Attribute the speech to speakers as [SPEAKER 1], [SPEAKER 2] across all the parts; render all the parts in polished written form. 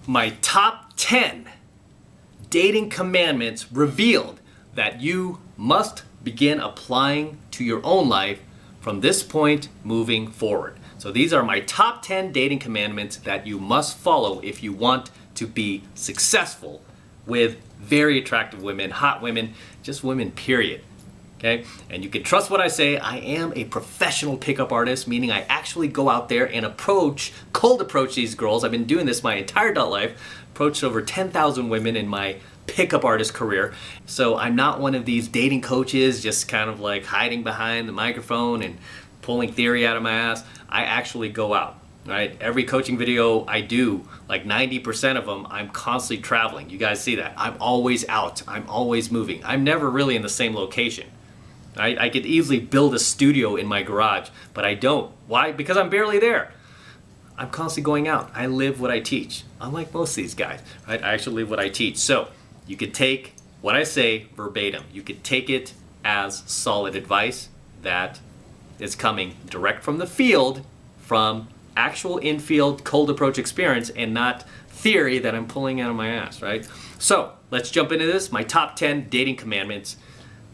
[SPEAKER 1] my top 10 dating commandments revealed that you must begin applying to your own life from this point moving forward. So these are my top 10 dating commandments that you must follow if you want to be successful with very attractive women, hot women, just women, period. Okay? And you can trust what I say. I am a professional pickup artist, meaning I actually go out there and cold approach these girls. I've been doing this my entire adult life, approached over 10,000 women in my pickup artist career. So I'm not one of these dating coaches just kind of like hiding behind the microphone and pulling theory out of my ass. I actually go out, right? Every coaching video I do, like 90% of them, I'm constantly traveling. You guys see that. I'm always out. I'm always moving. I'm never really in the same location. Right? I could easily build a studio in my garage, but I don't. Why? Because I'm barely there. I'm constantly going out. I live what I teach. Unlike most of these guys, right? I actually live what I teach. So you could take what I say verbatim. You could take it as solid advice that is coming direct from the field, from actual in-field cold approach experience, and not theory that I'm pulling out of my ass, right? So let's jump into this. My top 10 dating commandments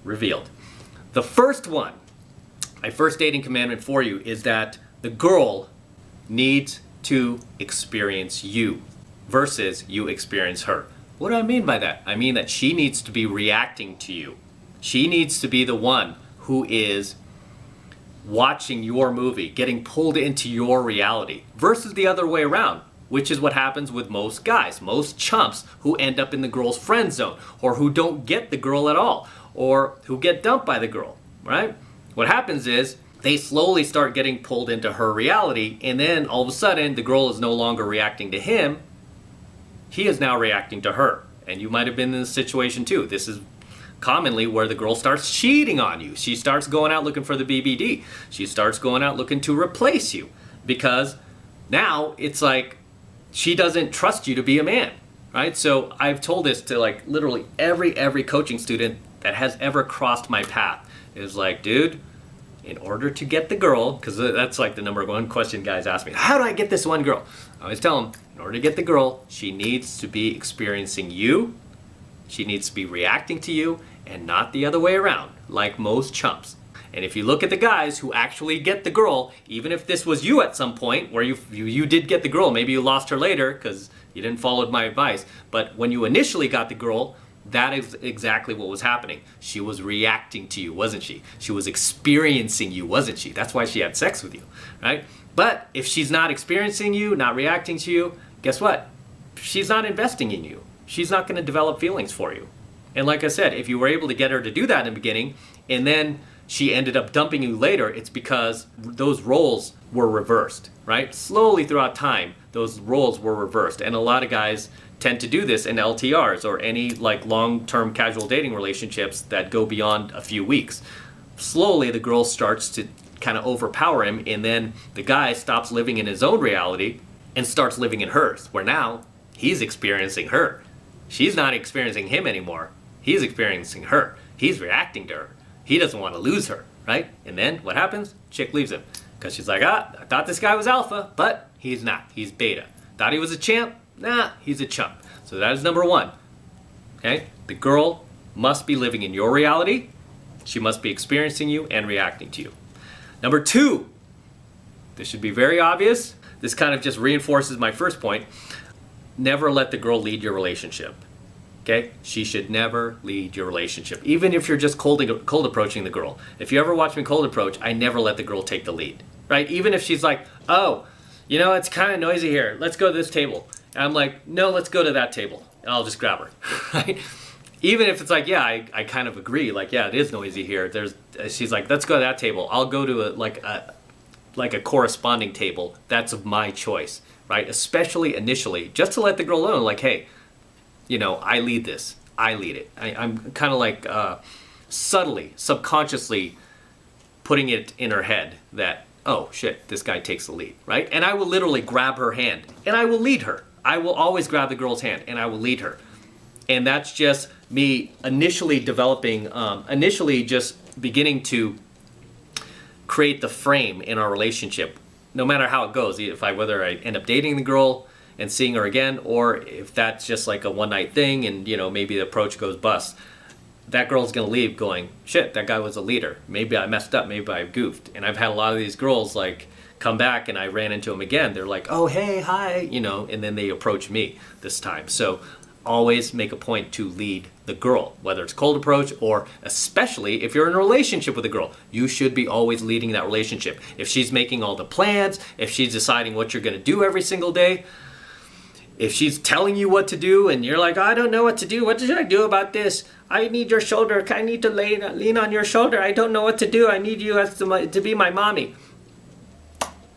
[SPEAKER 1] revealed. The first one, my first dating commandment for you, is that the girl needs to experience you versus you experience her. What do I mean by that? I mean that she needs to be reacting to you. She needs to be the one who is watching your movie, getting pulled into your reality, versus the other way around, which is what happens with most guys, most chumps who end up in the girl's friend zone, or who don't get the girl at all, or who get dumped by the girl, right? What happens is they slowly start getting pulled into her reality, and then all of a sudden the girl is no longer reacting to him. He is now reacting to her. And you might have been in this situation too. This is commonly where the girl starts cheating on you. She starts going out looking for the BBD. She starts going out looking to replace you, because now it's like she doesn't trust you to be a man, right? So I've told this to like literally every coaching student that has ever crossed my path. Is like, dude, in order to get the girl, because that's like the number one question guys ask me, how do I get this one girl? I always tell them, in order to get the girl, she needs to be experiencing you, she needs to be reacting to you, and not the other way around, like most chumps. And if you look at the guys who actually get the girl, even if this was you at some point, where you did get the girl, maybe you lost her later because you didn't follow my advice, but when you initially got the girl, that is exactly what was happening. She was reacting to you, wasn't she? She was experiencing you, wasn't she? That's why she had sex with you, right? But if she's not experiencing you, not reacting to you, guess what? She's not investing in you. She's not going to develop feelings for you. And like I said, if you were able to get her to do that in the beginning, and then she ended up dumping you later, it's because those roles were reversed, right? Slowly throughout time, those roles were reversed. And a lot of guys tend to do this in LTRs or any like long-term casual dating relationships that go beyond a few weeks. Slowly the girl starts to kind of overpower him, and then the guy stops living in his own reality and starts living in hers, where now he's experiencing her. She's not experiencing him anymore. He's experiencing her. He's reacting to her. He doesn't want to lose her, right? And then what happens? Chick leaves him because she's like, I thought this guy was alpha, but he's not. He's beta. Thought he was a champ. Nah, he's a chump. So that is number one. Okay? The girl must be living in your reality. She must be experiencing you and reacting to you. Number two, this should be very obvious. This kind of just reinforces my first point. Never let the girl lead your relationship. Okay? She should never lead your relationship. Even if you're just cold approaching the girl. If you ever watch me cold approach, I never let the girl take the lead. Right? Even if she's like, oh, you know, it's kind of noisy here. Let's go to this table. And I'm like, no, let's go to that table. And I'll just grab her. Right? Even if it's like, yeah, I kind of agree. Like, yeah, it is noisy here. She's like, let's go to that table. I'll go to a corresponding table. That's of my choice. Right? Especially initially, just to let the girl know, like, hey, you know, I lead this. I lead it. I'm kind of like subtly, subconsciously putting it in her head that, oh shit, this guy takes the lead, right? And I will literally grab her hand and I will lead her. I will always grab the girl's hand and I will lead her. And that's just me initially developing, initially just beginning to create the frame in our relationship, no matter how it goes. Whether I end up dating the girl and seeing her again, or if that's just like a one night thing and maybe the approach goes bust, that girl's gonna leave going, shit, that guy was a leader. Maybe I messed up, maybe I goofed. And I've had a lot of these girls like come back and I ran into them again. They're like, oh, hey, hi, and then they approach me this time. So always make a point to lead the girl, whether it's cold approach or especially if you're in a relationship with a girl, you should be always leading that relationship. If she's making all the plans, if she's deciding what you're gonna do every single day, if she's telling you what to do and you're like, I don't know what to do. What should I do about this? I need your shoulder. I need to lean on your shoulder. I don't know what to do. I need you to be my mommy.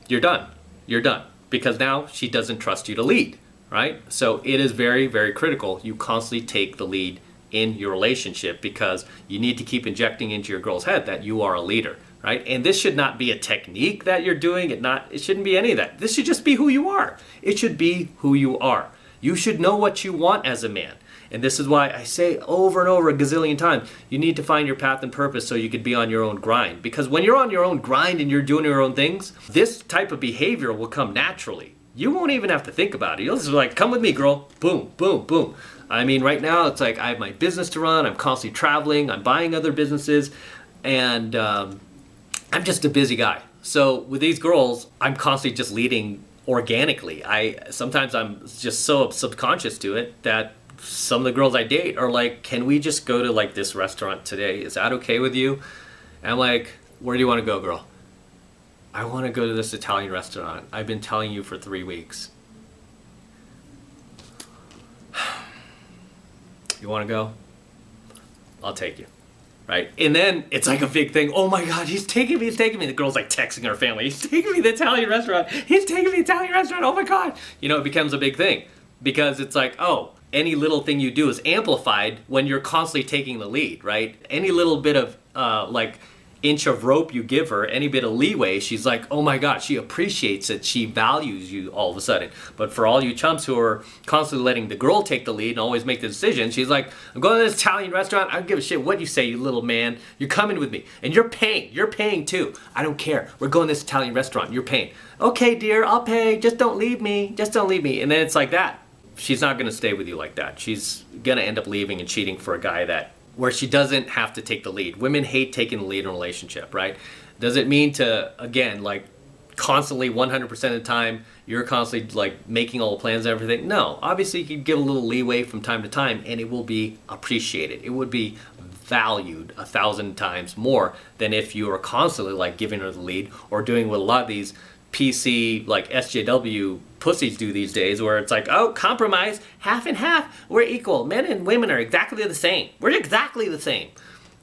[SPEAKER 1] You're done. You're done. Because now she doesn't trust you to lead, right? So it is very, very critical you constantly take the lead in your relationship because you need to keep injecting into your girl's head that you are a leader, right? And this should not be a technique that you're doing. It shouldn't be any of that. This should just be who you are. It should be who you are. You should know what you want as a man. And this is why I say over and over a gazillion times, you need to find your path and purpose so you could be on your own grind. Because when you're on your own grind and you're doing your own things, this type of behavior will come naturally. You won't even have to think about it. You'll just be like, come with me, girl. Boom, boom, boom. I mean, right now, it's like I have my business to run. I'm constantly traveling. I'm buying other businesses. And I'm just a busy guy. So with these girls, I'm constantly just leading organically. Sometimes I'm just so subconscious to it that some of the girls I date are like, can we just go to like this restaurant today? Is that okay with you? And I'm like, where do you want to go, girl? I want to go to this Italian restaurant. I've been telling you for 3 weeks. You want to go? I'll take you. Right? And then it's like a big thing. Oh my God, he's taking me. The girl's like texting her family. He's taking me to the Italian restaurant. Oh my God. It becomes a big thing because it's like, oh, any little thing you do is amplified when you're constantly taking the lead, right? Any little bit of like inch of rope you give her, any bit of leeway, she's like, oh my God, she appreciates it. She values you all of a sudden. But for all you chumps who are constantly letting the girl take the lead and always make the decision, she's like, I'm going to this Italian restaurant. I don't give a shit what you say, you little man. You're coming with me. And you're paying. You're paying too. I don't care. We're going to this Italian restaurant. You're paying. Okay, dear, I'll pay. Just don't leave me. Just don't leave me. And then it's like that. She's not going to stay with you like that. She's going to end up leaving and cheating for a guy where she doesn't have to take the lead. Women hate taking the lead in a relationship, right? Does it mean to, again, like constantly 100% of the time, you're constantly like making all the plans and everything? No, obviously you can give a little leeway from time to time and it will be appreciated. It would be valued 1,000 times more than if you were constantly like giving her the lead or doing what a lot of these PC like SJW pussies do these days where it's like, oh, compromise, half and half, we're equal. Men and women are exactly the same. We're exactly the same,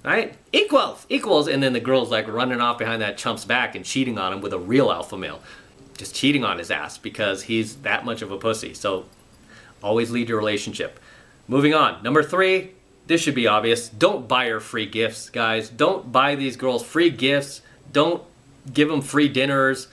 [SPEAKER 1] right? Equals. And then the girl's like running off behind that chump's back and cheating on him with a real alpha male. Just cheating on his ass because he's that much of a pussy. So always lead your relationship. Moving on. Number 3, this should be obvious. Don't buy her free gifts, guys. Don't buy these girls free gifts. Don't give them free dinners,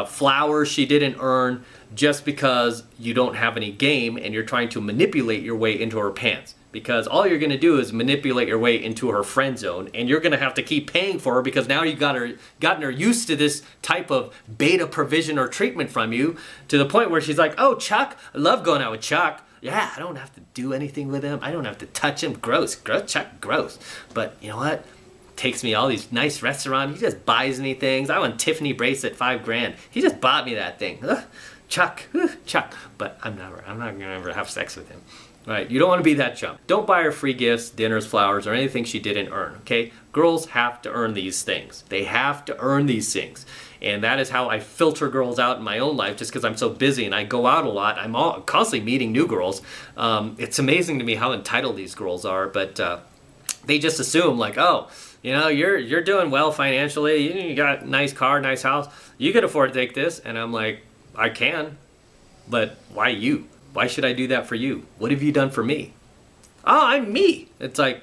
[SPEAKER 1] flowers she didn't earn just because you don't have any game and you're trying to manipulate your way into her pants. Because all you're going to do is manipulate your way into her friend zone and you're going to have to keep paying for her because now you've gotten her used to this type of beta provision or treatment from you to the point where she's like, oh, Chuck, I love going out with Chuck. Yeah, I don't have to do anything with him. I don't have to touch him. Gross, Chuck, gross. But you know what? Takes me all these nice restaurants. He just buys me things. I want a Tiffany bracelet, $5,000. He just bought me that thing. Ugh, Chuck. But I'm not gonna ever have sex with him. Right? You don't want to be that chump. Don't buy her free gifts, dinners, flowers, or anything she didn't earn. Okay? Girls have to earn these things. They have to earn these things. And that is how I filter girls out in my own life just because I'm so busy and I go out a lot. I'm constantly meeting new girls. It's amazing to me how entitled these girls are, but they just assume like, oh, you're doing well financially. You got a nice car, nice house. You could afford to take this. And I'm like, I can, but why you? Why should I do that for you? What have you done for me? Oh, I'm me. It's like,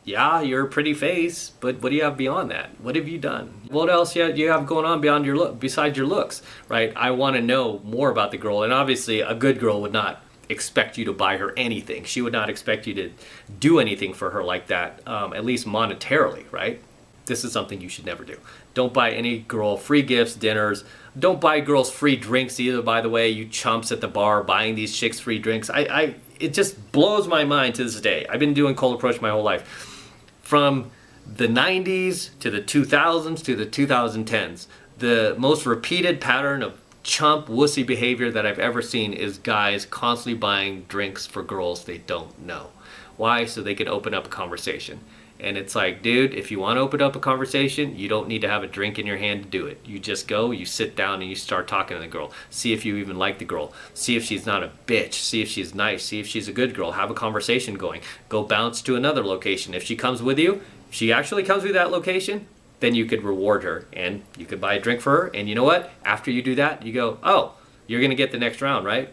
[SPEAKER 1] yeah, you're a pretty face, but what do you have beyond that? What have you done? What else you have going on beyond your look, besides your looks, right? I want to know more about the girl. And obviously a good girl would not expect you to buy her anything. She would not expect you to do anything for her like that, at least monetarily, right? This is something you should never do. Don't buy any girl free gifts, dinners. Don't buy girls free drinks either, by the way. You chumps at the bar buying these chicks free drinks. It just blows my mind to this day. I've been doing cold approach my whole life. From the 90s to the 2000s to the 2010s, the most repeated pattern of chump wussy behavior that I've ever seen is guys constantly buying drinks for girls they don't know. Why? So they can open up a conversation. And it's like, dude, if you want to open up a conversation, you don't need to have a drink in your hand to do it. You just go, you sit down, and you start talking to the girl. See if you even like the girl. See if she's not a bitch. See if she's nice. See if she's a good girl. Have a conversation going. Go bounce to another location. If she comes with you, if she actually comes with that location, then you could reward her and you could buy a drink for her. And you know what? After you do that, you go, oh, you're going to get the next round, right?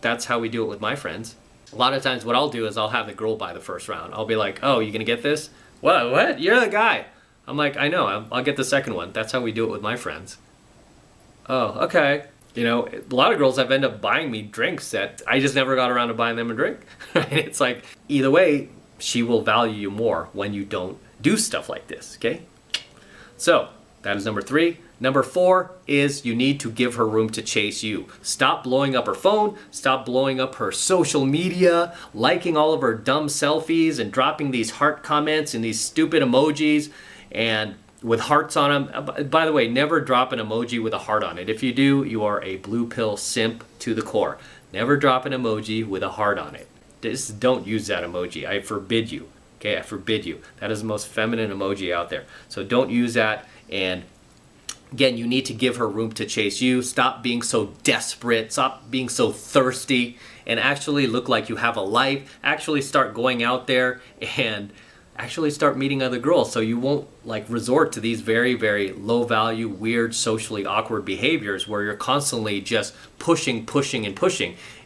[SPEAKER 1] That's how we do it with my friends. A lot of times what I'll do is I'll have the girl buy the first round. I'll be like, oh, you going to get this? What? You're the guy. I'm like, I know. I'll get the second one. That's how we do it with my friends. Oh, okay. You know, a lot of girls have ended up buying me drinks that I just never got around to buying them a drink. It's like, either way, she will value you more when you don't do stuff like this, okay? So, that is number 3. Number 4 is you need to give her room to chase you. Stop blowing up her phone. Stop blowing up her social media, liking all of her dumb selfies and dropping these heart comments and these stupid emojis and with hearts on them. By the way, never drop an emoji with a heart on it. If you do, you are a blue pill simp to the core. Never drop an emoji with a heart on it. Just don't use that emoji. I forbid you. Okay, I forbid you. That is the most feminine emoji out there. So don't use that. And again, you need to give her room to chase you. Stop being so desperate. Stop being so thirsty and actually look like you have a life. Actually start going out there and actually start meeting other girls so you won't like resort to these very, very low value, weird, socially awkward behaviors where you're constantly just pushing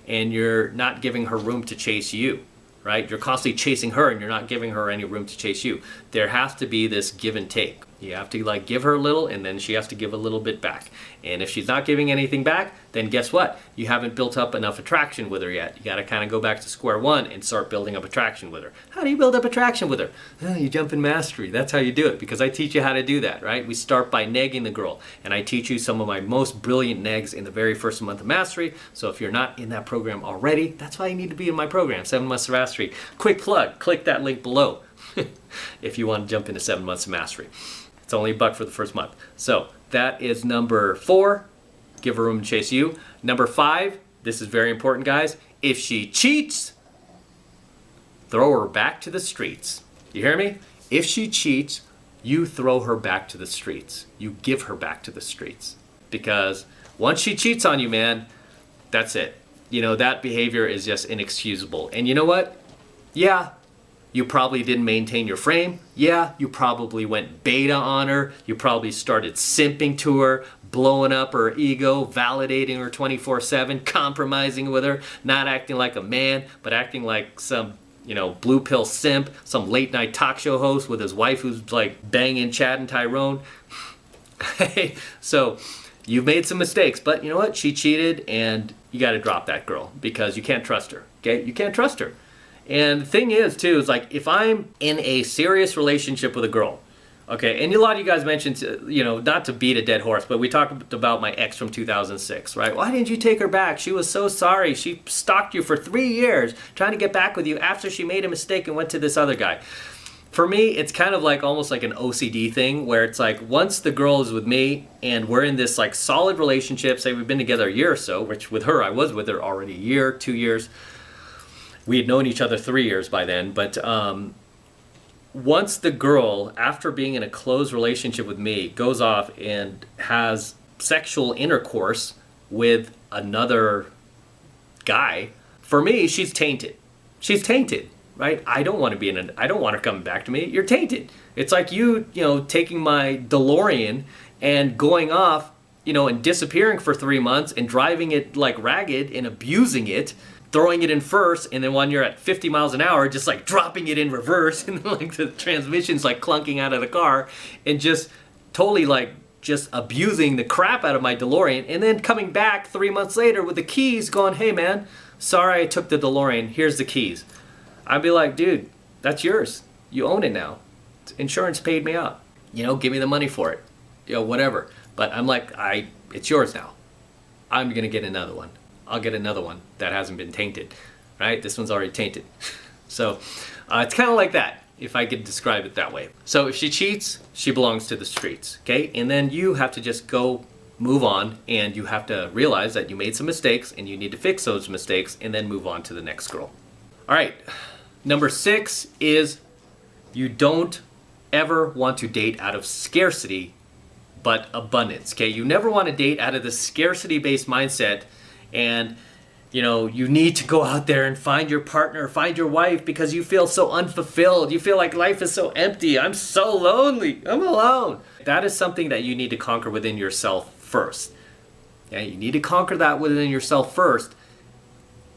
[SPEAKER 1] and you're not giving her room to chase you. Right? You're constantly chasing her and you're not giving her any room to chase you. There has to be this give and take. You have to like give her a little and then she has to give a little bit back. And if she's not giving anything back, then guess what? You haven't built up enough attraction with her yet. You got to kind of go back to square one and start building up attraction with her. How do you build up attraction with her? You jump in mastery. That's how you do it because I teach you how to do that, right? We start by negging the girl and I teach you some of my most brilliant negs in the very first month of mastery. So if you're not in that program already, that's why you need to be in my program, 7 Months of Mastery. Quick plug, click that link below if you want to jump into 7 Months of Mastery. It's only $1 for the first month. So that is number 4. Give her room to chase you. Number 5, this is very important, guys. If she cheats, throw her back to the streets. You hear me? If she cheats, you throw her back to the streets. You give her back to the streets. Because once she cheats on you, man, that's it. You know, that behavior is just inexcusable. And you know what? Yeah. You probably didn't maintain your frame. Yeah, you probably went beta on her. You probably started simping to her, blowing up her ego, validating her 24/7, compromising with her, not acting like a man, but acting like some, blue pill simp, some late night talk show host with his wife who's like banging Chad and Tyrone. So you've made some mistakes, but you know what? She cheated and you got to drop that girl because you can't trust her. Okay? You can't trust her. And the thing is, too, is like if I'm in a serious relationship with a girl, okay, and a lot of you guys mentioned, not to beat a dead horse, but we talked about my ex from 2006, right? Why didn't you take her back? She was so sorry. She stalked you for 3 years trying to get back with you after she made a mistake and went to this other guy. For me, it's kind of like almost like an OCD thing where it's like once the girl is with me and we're in this like solid relationship, say we've been together a year or so, which with her, I was with her already a year, 2 years. We had known each other 3 years by then, but once the girl, after being in a close relationship with me, goes off and has sexual intercourse with another guy, for me, she's tainted. She's tainted, right? I don't want her coming back to me. You're tainted. It's like you taking my DeLorean and going off, and disappearing for 3 months and driving it like ragged and abusing it, throwing it in first, and then when you're at 50 miles an hour, just like dropping it in reverse, and like the transmission's like clunking out of the car, and just totally like just abusing the crap out of my DeLorean, and then coming back 3 months later with the keys going, hey man, sorry I took the DeLorean, here's the keys. I'd be like, dude, that's yours. You own it now. Insurance paid me out. give me the money for it, whatever. But I'm like, it's yours now. I'm gonna get another one. I'll get another one that hasn't been tainted, right? This one's already tainted. So it's kind of like that, if I could describe it that way. So if she cheats, she belongs to the streets, okay? And then you have to just go move on, and you have to realize that you made some mistakes and you need to fix those mistakes and then move on to the next girl. All right, number 6 is you don't ever want to date out of scarcity, but abundance, okay? You never want to date out of the scarcity-based mindset and you need to go out there and find your partner, find your wife, because you feel so unfulfilled. You feel like life is so empty. I'm so lonely. I'm alone. That is something that you need to conquer within yourself first. Yeah, you need to conquer that within yourself first,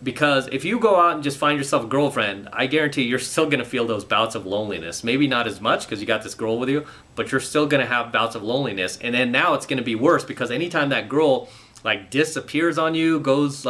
[SPEAKER 1] because if you go out and just find yourself a girlfriend, I guarantee you're still going to feel those bouts of loneliness. Maybe not as much because you got this girl with you, but you're still going to have bouts of loneliness. And then now it's going to be worse, because anytime that girl disappears on you, goes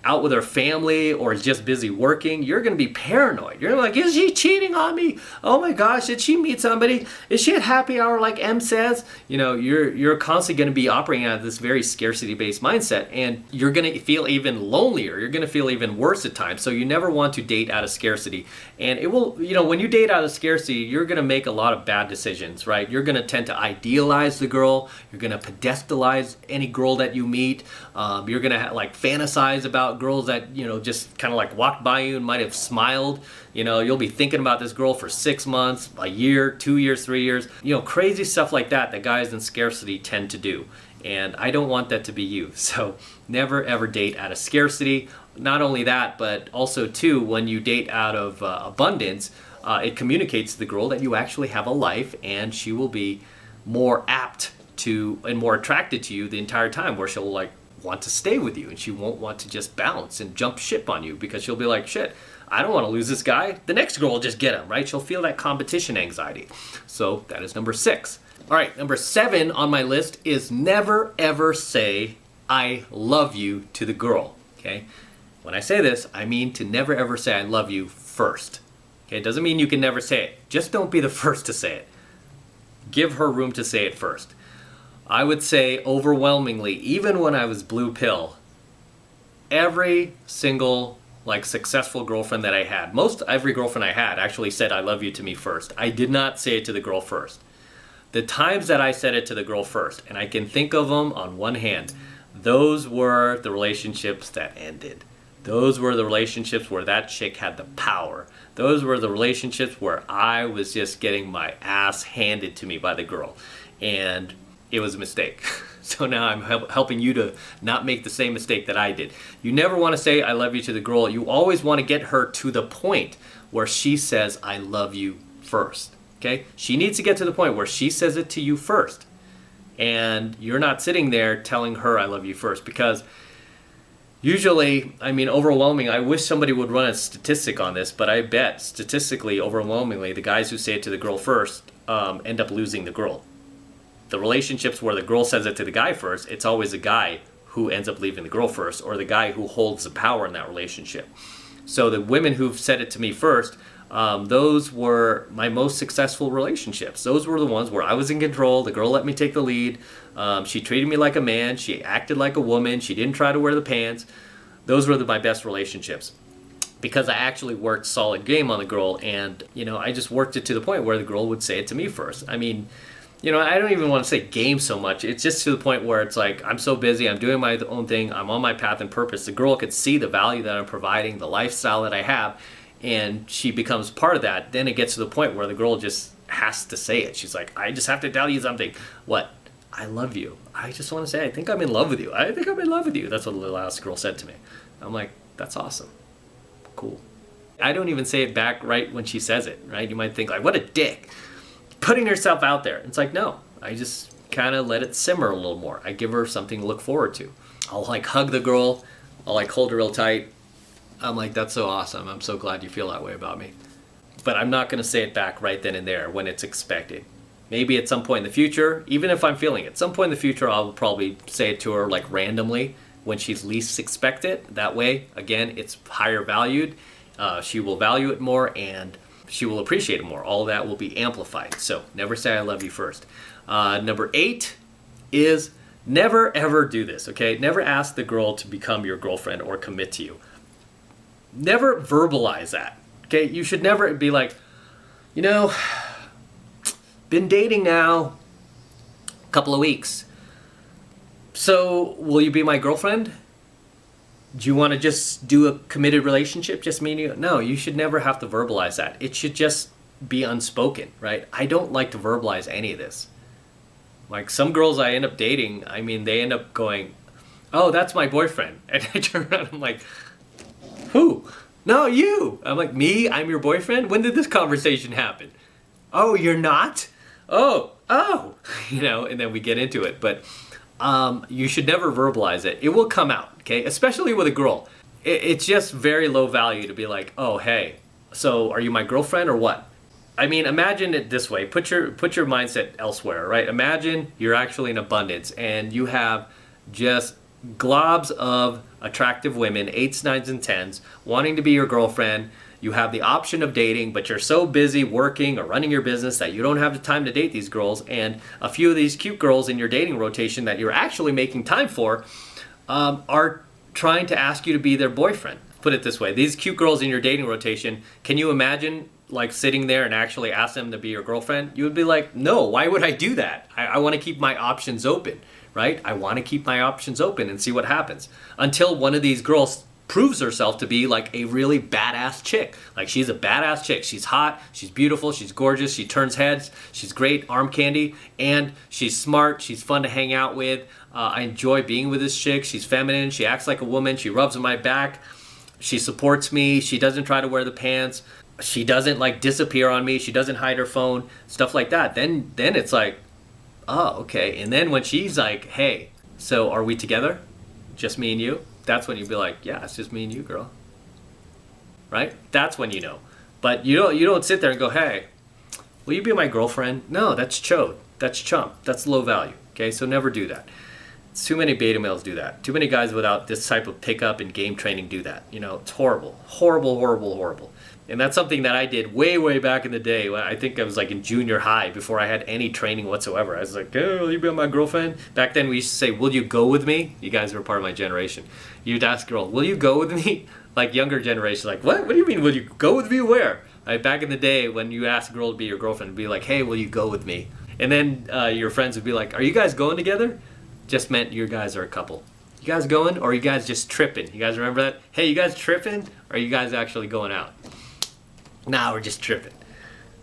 [SPEAKER 1] out with her family, or is just busy working, you're going to be paranoid. You're like, is she cheating on me? Oh my gosh, did she meet somebody? Is she at happy hour like M says? You're constantly going to be operating out of this very scarcity-based mindset, and you're going to feel even lonelier. You're going to feel even worse at times. So you never want to date out of scarcity. And it will, when you date out of scarcity, you're going to make a lot of bad decisions, right? You're going to tend to idealize the girl. You're going to pedestalize any girl that you meet. You're going to fantasize about girls that just kind of walked by you and might have smiled. You'll be thinking about this girl for 6 months, a year, 2 years, 3 years, crazy stuff like that guys in scarcity tend to do. And I don't want that to be you. So never ever date out of scarcity. Not only that, but also too, when you date out of abundance, it communicates to the girl that you actually have a life, and she will be more apt to and more attracted to you the entire time, where she'll want to stay with you, and she won't want to just bounce and jump ship on you, because she'll be like, shit, I don't want to lose this guy. The next girl will just get him, right? She'll feel that competition anxiety. So that is number 6. All right, number 7 on my list is never ever say I love you to the girl, okay? When I say this, I mean to never ever say I love you first. Okay, it doesn't mean you can never say it. Just don't be the first to say it. Give her room to say it first. I would say overwhelmingly, even when I was blue pill, every single successful girlfriend that I had, every girlfriend I had actually said I love you to me first. I did not say it to the girl first. The times that I said it to the girl first, and I can think of them on one hand, those were the relationships that ended. Those were the relationships where that chick had the power. Those were the relationships where I was just getting my ass handed to me by the girl. And it was a mistake. So now I'm helping you to not make the same mistake that I did. You never want to say I love you to the girl. You always want to get her to the point where she says I love you first. Okay? She needs to get to the point where she says it to you first. And you're not sitting there telling her I love you first, because usually, overwhelming, I wish somebody would run a statistic on this, but I bet statistically, overwhelmingly, the guys who say it to the girl first end up losing the girl. The relationships where the girl says it to the guy first, it's always the guy who ends up leaving the girl first, or the guy who holds the power in that relationship. So the women who've said it to me first, those were my most successful relationships. Those were the ones where I was in control. The girl let me take the lead. She treated me like a man. She acted like a woman. She didn't try to wear the pants. Those were my best relationships, because I actually worked solid game on the girl, and I just worked it to the point where the girl would say it to me first. I don't even want to say game so much. It's just to the point where it's I'm so busy, I'm doing my own thing, I'm on my path and purpose. The girl could see the value that I'm providing, the lifestyle that I have, and she becomes part of that. Then it gets to the point where the girl just has to say it. She's like, I just have to tell you something. What? I love you. I just want to say, I think I'm in love with you. I think I'm in love with you. That's what the last girl said to me. I'm like, that's awesome. Cool. I don't even say it back right when she says it, right? You might think what a dick. Putting herself out there. It's no, I just kind of let it simmer a little more. I give her something to look forward to. I'll hug the girl. I'll hold her real tight. I'm that's so awesome. I'm so glad you feel that way about me. But I'm not going to say it back right then and there when it's expected. Maybe at some point in the future, even if I'm feeling it, some point in the future I'll probably say it to her randomly when she's least expect it. That way, again, it's higher valued. She will value it more, and she will appreciate it more. All that will be amplified. So never say I love you first. Number 8 is never ever do this, okay? Never ask the girl to become your girlfriend or commit to you. Never verbalize that, okay? You should never be like, you know, been dating now a couple of weeks. So will you be my girlfriend? Do you want to just do a committed relationship, just me and you? No, you should never have to verbalize that. It should just be unspoken, right? I don't like to verbalize any of this. Like some girls I end up dating, I mean, they end up going, oh, that's my boyfriend. And I turn around, I'm like, who? No, you. I'm like, me? I'm your boyfriend? When did this conversation happen? Oh, you're not? Oh. You know, and then we get into it. But you should never verbalize it. It will come out, okay? Especially with a girl. It's just very low value to be like, oh, hey, so are you my girlfriend or what? I mean, imagine it this way. Put your mindset elsewhere, right? Imagine you're actually in abundance and you have just globs of attractive women, 8s, 9s, and 10s, wanting to be your girlfriend. You have the option of dating, but you're so busy working or running your business that you don't have the time to date these girls. And a few of these cute girls in your dating rotation that you're actually making time for are trying to ask you to be their boyfriend. Put it this way. These cute girls in your dating rotation, can you imagine like sitting there and actually ask them to be your girlfriend? You would be like, no, why would I do that? I want to keep my options open, right? I want to keep my options open and see what happens until one of these girls proves herself to be like a really badass chick. Like she's a badass chick. She's hot, she's beautiful, she's gorgeous, she turns heads, she's great arm candy, and she's smart, she's fun to hang out with. I enjoy being with this chick. She's feminine, she acts like a woman, she rubs on my back, she supports me, she doesn't try to wear the pants, she doesn't like disappear on me, she doesn't hide her phone, stuff like that. Then it's like, oh, okay. And then when she's like, hey, so are we together? Just me and you? That's when you'd be like, yeah, it's just me and you, girl. Right? That's when you know. But you don't sit there and go, hey, will you be my girlfriend? No, that's chode. That's chump. That's low value. Okay, so never do that. Too many beta males do that. Too many guys without this type of pickup and game training do that. You know, it's horrible. Horrible, horrible, horrible. And that's something that I did way, way back in the day. When I think I was like in junior high before I had any training whatsoever. I was like, oh, will you be my girlfriend? Back then we used to say, will you go with me? You guys were part of my generation. You'd ask a girl, will you go with me? Like younger generation, like, what? What do you mean, will you go with me where? Right, back in the day when you asked a girl to be your girlfriend, it'd be like, hey, will you go with me? And then your friends would be like, are you guys going together? Just meant you guys are a couple. You guys going or are you guys just tripping? You guys remember that? Hey, you guys tripping or are you guys actually going out? Nah, we're just tripping.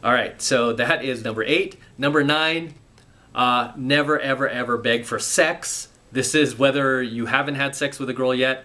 [SPEAKER 1] All right, so that is number 8. Number 9, never, ever, ever beg for sex. This is whether you haven't had sex with a girl yet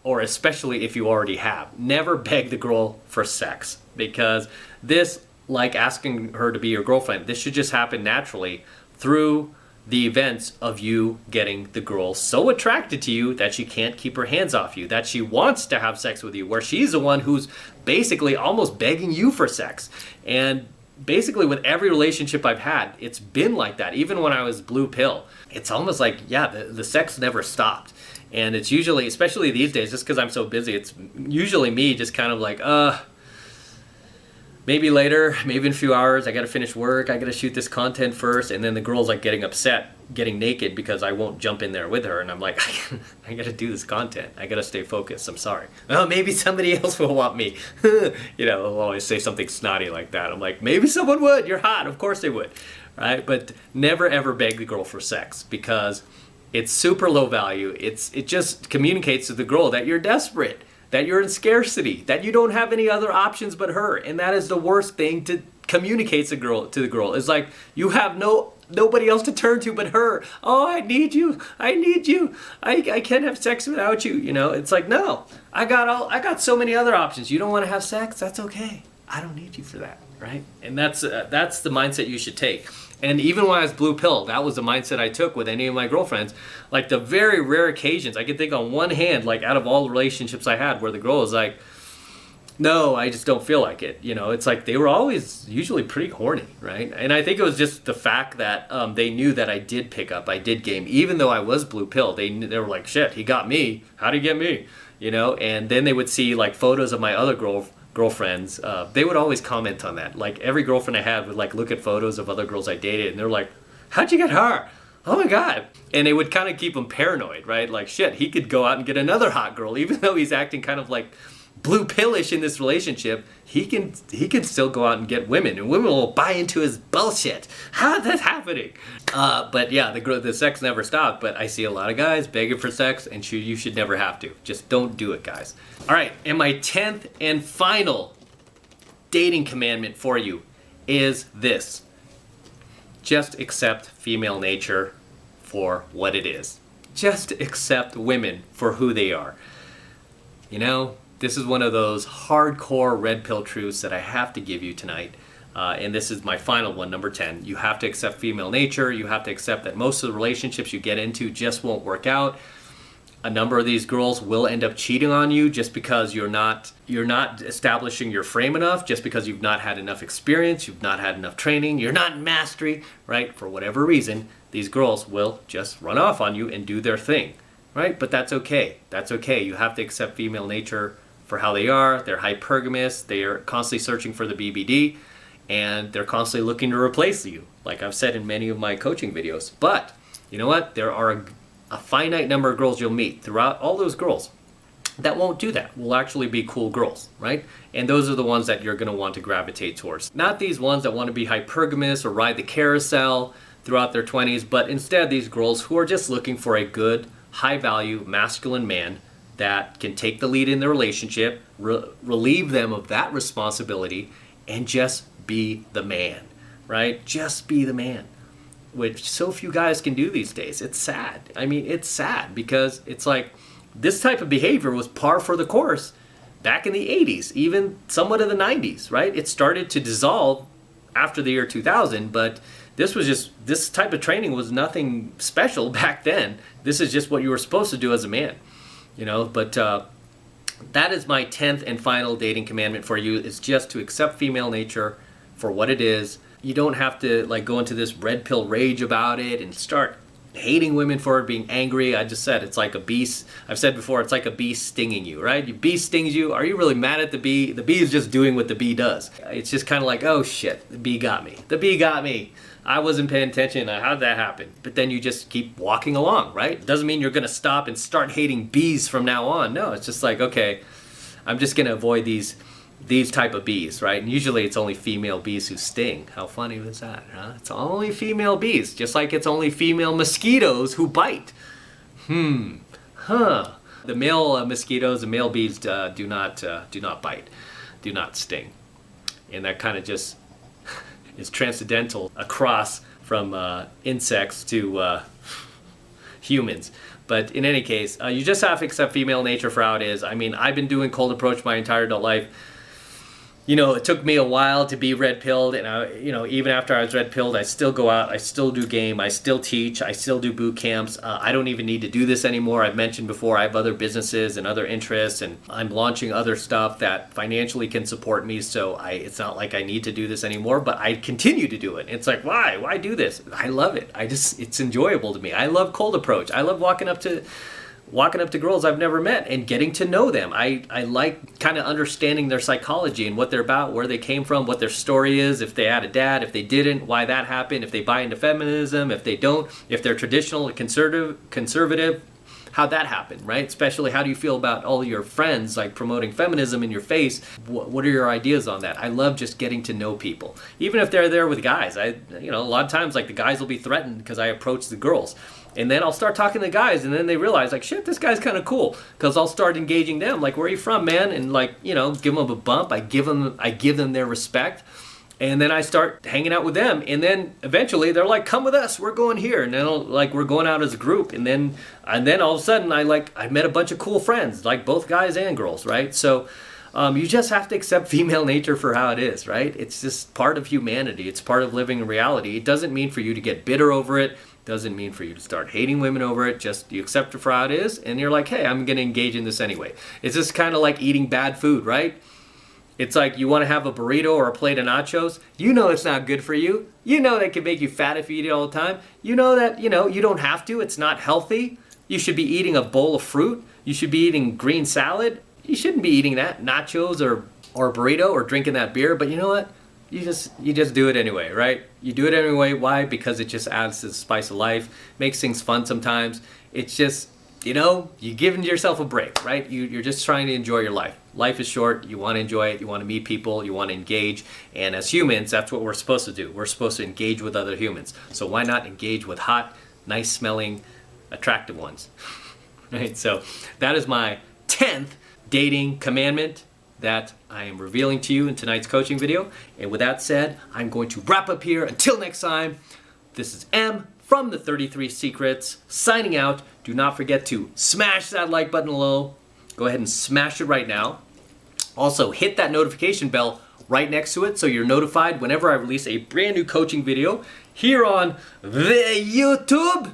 [SPEAKER 1] or especially if you already have. Never beg the girl for sex because this, like asking her to be your girlfriend, this should just happen naturally through the events of you getting the girl so attracted to you that she can't keep her hands off you, that she wants to have sex with you, where she's the one who's basically almost begging you for sex. And basically with every relationship I've had, it's been like that. Even when I was blue pill, it's almost like, yeah, the sex never stopped. And it's usually, especially these days, just because I'm so busy, it's usually me just kind of like, maybe later, maybe in a few hours, I gotta finish work, I gotta shoot this content first, and then the girl's like getting upset, getting naked because I won't jump in there with her, and I'm like, I gotta do this content, I gotta stay focused, I'm sorry. Well, maybe somebody else will want me. You know, I'll always say something snotty like that. I'm like, maybe someone would, you're hot, of course they would, right? But never ever beg the girl for sex because it's super low value. It just communicates to the girl that you're desperate, that you're in scarcity, that you don't have any other options but her. And that is the worst thing to communicate to the girl. It's like you have nobody else to turn to but her. Oh, I need you. I can't have sex without you. You know, it's like, no, I got so many other options. You don't want to have sex? That's okay. I don't need you for that, right? And that's the mindset you should take. And even when I was blue pill, that was the mindset I took with any of my girlfriends. Like the very rare occasions, I can think on one hand, like out of all the relationships I had where the girl was like, no, I just don't feel like it. You know, it's like they were always usually pretty horny, right? And I think it was just the fact that they knew that I did pick up, I did game. Even though I was blue pill, they were like, shit, he got me. How'd he get me? You know, and then they would see like photos of my other girlfriends, they would always comment on that. Like every girlfriend I had would like look at photos of other girls I dated and they're like, how'd you get her? Oh my God. And it would kind of keep them paranoid, right? Like shit, he could go out and get another hot girl, even though he's acting kind of like blue pillish in this relationship. He can still go out and get women, and women will buy into his bullshit. How's that happening? But yeah, the sex never stopped. But I see a lot of guys begging for sex, and you should never have to. Just don't do it, guys. All right, and my 10th and final dating commandment for you is this: just accept female nature for what it is. Just accept women for who they are. You know, this is one of those hardcore red pill truths that I have to give you tonight. And this is my final one, number 10. You have to accept female nature. You have to accept that most of the relationships you get into just won't work out. A number of these girls will end up cheating on you just because you're not establishing your frame enough, just because you've not had enough experience, you've not had enough training, you're not in mastery, right? For whatever reason, these girls will just run off on you and do their thing, right? But that's okay. That's okay. You have to accept female nature for how they are. They're hypergamous. They are constantly searching for the BBD, and they're constantly looking to replace you, like I've said in many of my coaching videos. But you know what? There are a finite number of girls you'll meet throughout all those girls that won't do that, will actually be cool girls, right? And those are the ones that you're going to want to gravitate towards. Not these ones that want to be hypergamous or ride the carousel throughout their 20s, but instead these girls who are just looking for a good, high-value, masculine man that can take the lead in the relationship, relieve them of that responsibility, and just be the man, right? Just be the man, which so few guys can do these days. It's sad. I mean, it's sad because it's like this type of behavior was par for the course back in the 80s, even somewhat of the 90s, right? It started to dissolve after the year 2000, but this type of training was nothing special back then. This is just what you were supposed to do as a man. You know, but that is my 10th and final dating commandment for you, is just to accept female nature for what it is. You don't have to like go into this red pill rage about it and start hating women for it, being angry. I just said it's like a bee. I've said before, it's like a bee stinging you, right? Your bee stings you. Are you really mad at the bee? The bee is just doing what the bee does. It's just kind of like, oh shit, the bee got me. The bee got me. I wasn't paying attention. How'd that happen? But then you just keep walking along, right? It doesn't mean you're going to stop and start hating bees from now on. No, it's just like, okay, I'm just going to avoid these type of bees, right? And usually it's only female bees who sting. How funny was that, huh? It's only female bees, just like it's only female mosquitoes who bite. The male mosquitoes, the male bees do not bite, do not sting. And that kind of just is transcendental across from insects to humans. But in any case, you just have to accept female nature for how it is. I mean, I've been doing cold approach my entire adult life. You know, it took me a while to be red pilled, and even after I was red pilled, I still go out, I still do game, I still teach, I still do boot camps. I don't even need to do this anymore. I've mentioned before, I have other businesses and other interests, and I'm launching other stuff that financially can support me. So it's not like I need to do this anymore, but I continue to do it. It's like, why do this? I love it. It's enjoyable to me. I love cold approach. I love walking up to girls I've never met and getting to know them. I like kind of understanding their psychology and what they're about, where they came from, what their story is, if they had a dad, if they didn't, why that happened, if they buy into feminism, if they don't, if they're traditional or conservative, how that happened, right? Especially how do you feel about all your friends like promoting feminism in your face? What are your ideas on that? I love just getting to know people. Even if they're there with guys, a lot of times like the guys will be threatened because I approach the girls. And then I'll start talking to guys, and then they realize, like, shit, this guy's kind of cool. Because I'll start engaging them, like, where are you from, man? And, like, give them a bump. I give them their respect. And then I start hanging out with them. And then eventually they're like, come with us. We're going here. And then, we're going out as a group. And then all of a sudden, I met a bunch of cool friends, like both guys and girls, right? So you just have to accept female nature for how it is, right? It's just part of humanity. It's part of living in reality. It doesn't mean for you to get bitter over it. Doesn't mean for you to start hating women over it. Just you accept it for how it is, and you're like, hey, I'm going to engage in this anyway. It's just kind of like eating bad food, right? It's like you want to have a burrito or a plate of nachos. You know it's not good for you. You know that can make you fat if you eat it all the time. You know that, you don't have to. It's not healthy. You should be eating a bowl of fruit. You should be eating green salad. You shouldn't be eating that. Nachos or or a burrito or drinking that beer, but you know what? You just do it anyway, right? You do it anyway. Why? Because it just adds to the spice of life, makes things fun sometimes. It's just, you're giving yourself a break, right? You're just trying to enjoy your life. Life is short. You want to enjoy it. You want to meet people. You want to engage. And as humans, that's what we're supposed to do. We're supposed to engage with other humans. So why not engage with hot, nice smelling, attractive ones? Right? So that is my 10th dating commandment that I am revealing to you in tonight's coaching video. And with that said, I'm going to wrap up here. Until next time, this is M from the 33 Secrets signing out. Do not forget to smash that like button below. Go ahead and smash it right now. Also, hit that notification bell right next to it so you're notified whenever I release a brand new coaching video here on the YouTube.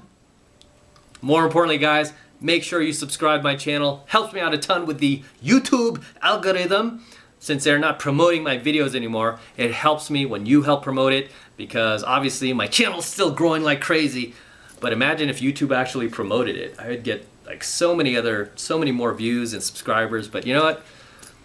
[SPEAKER 1] More importantly, guys, make sure you subscribe to my channel. Helps me out a ton with the YouTube algorithm. Since they're not promoting my videos anymore, it helps me when you help promote it, because obviously my channel's still growing like crazy. But imagine if YouTube actually promoted it. I would get like so many more views and subscribers. But you know what?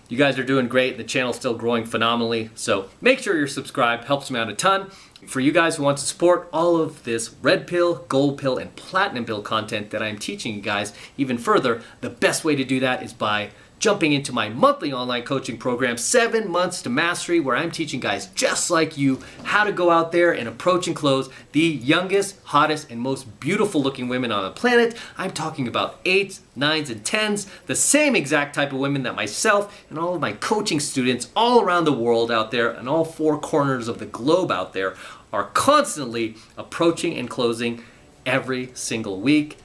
[SPEAKER 1] You guys are doing great. The channel's still growing phenomenally. So make sure you're subscribed. Helps me out a ton. For you guys who want to support all of this red pill, gold pill, and platinum pill content that I'm teaching you guys even further, the best way to do that is by jumping into my monthly online coaching program, 7 Months to Mastery, where I'm teaching guys just like you how to go out there and approach and close the youngest, hottest, and most beautiful looking women on the planet. I'm talking about 8s, 9s, and 10s, the same exact type of women that myself and all of my coaching students all around the world out there and all 4 corners of the globe out there are constantly approaching and closing every single week.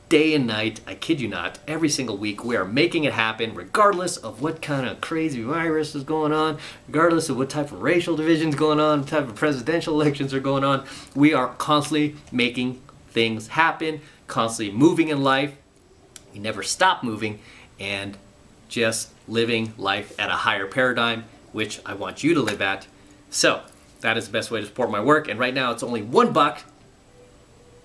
[SPEAKER 1] Day and night, I kid you not, every single week we are making it happen regardless of what kind of crazy virus is going on, regardless of what type of racial division is going on, what type of presidential elections are going on. We are constantly making things happen, constantly moving in life. We never stop moving and just living life at a higher paradigm, which I want you to live at. So that is the best way to support my work. And right now it's only $1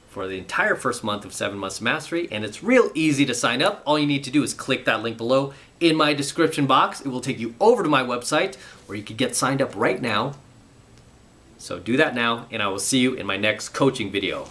[SPEAKER 1] for the entire first month of 7 Months to Mastery, and it's real easy to sign up. All you need to do is click that link below in my description box. It will take you over to my website where you can get signed up right now. So do that now, and I will see you in my next coaching video.